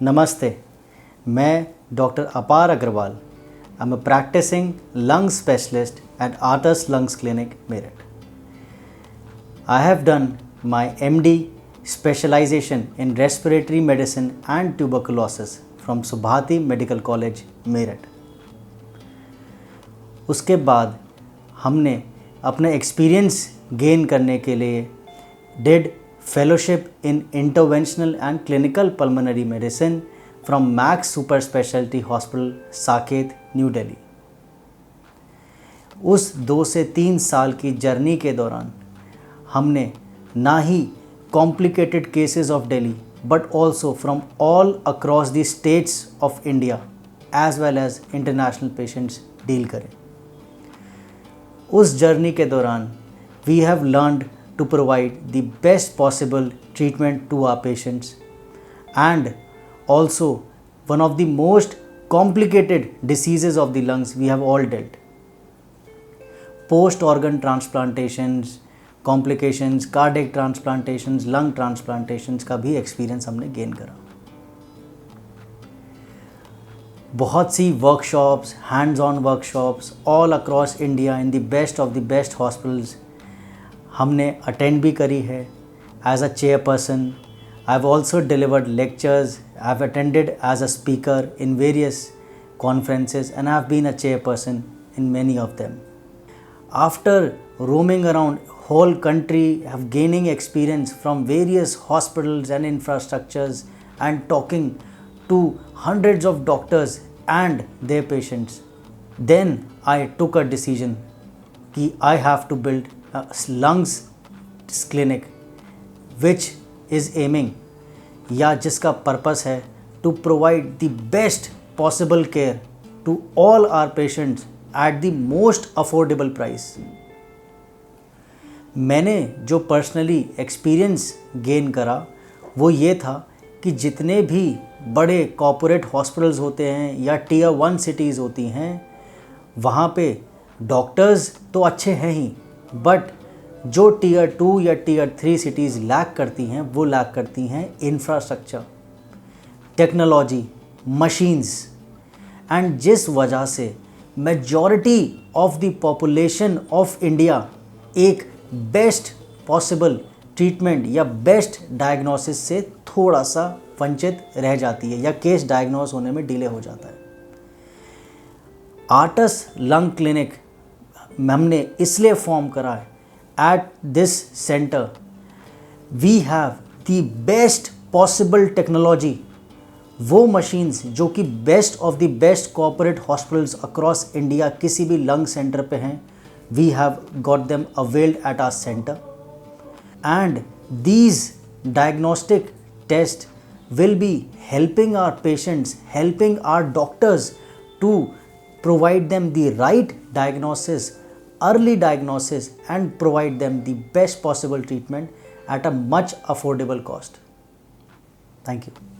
नमस्ते, मैं doctor Apar Agrawal. I am a practising lung specialist at Artus Lungs Clinic, Meerut. I have done my MD specialization in respiratory medicine and tuberculosis from Subhati Medical College, Meerut. उसके बाद हमने अपने experience gain करने के लिए did fellowship in interventional and clinical pulmonary medicine from max super speciality hospital Saket, new Delhi. उस 2 से 3 साल की जर्नी के दौरान हमने ना ही complicated cases of Delhi but also from all across the states of India as well as international patients deal करें। उस जर्नी के दौरान we have learned to provide the best possible treatment to our patients and also one of the most complicated diseases of the lungs we have all dealt. Post organ transplantations, complications, cardiac transplantations, lung transplantations का भी experience हमने gain करा। बहुत सी workshops, hands on workshops all across India in the best of the best hospitals हमने attend भी करी है as a chairperson. I have also delivered lectures, I have attended as a speaker in various conferences and I have been a chairperson in many of them. After roaming around whole country, have gaining experience from various hospitals and infrastructures and talking to hundreds of doctors and their patients, then I took a decision कि I have to build a lungs clinic which is aiming या जिसका purpose है to provide the best possible care to all our patients at the most affordable price। मैंने जो personally experience gain करा वो ये था कि जितने भी बड़े कॉर्पोरेट हॉस्पिटल्स होते हैं या टियर 1 सिटीज़ होती हैं वहाँ पे डॉक्टर्स तो अच्छे हैं ही, बट जो टियर 2 या टियर 3 सिटीज़ लैक करती हैं वो लैक करती हैं इंफ्रास्ट्रक्चर, टेक्नोलॉजी, मशीन्स। एंड जिस वजह से majority of the population of India एक बेस्ट पॉसिबल ट्रीटमेंट या बेस्ट डायग्नोसिस से थोड़ा सा वंचित रह जाती है या केस डायग्नोस होने में डिले हो जाता है। आर्टस लंग क्लिनिक हमने इसलिए फॉर्म करा है at this centre we have the best possible technology, वो मशीन्स जो कि best of the best corporate hospitals across India किसी भी लंग सेंटर पे हैं, we have got them availed at our centre and these diagnostic test will be helping our patients, helping our doctors to provide them the right diagnosis, early diagnosis and provide them the best possible treatment at a much affordable cost. Thank you.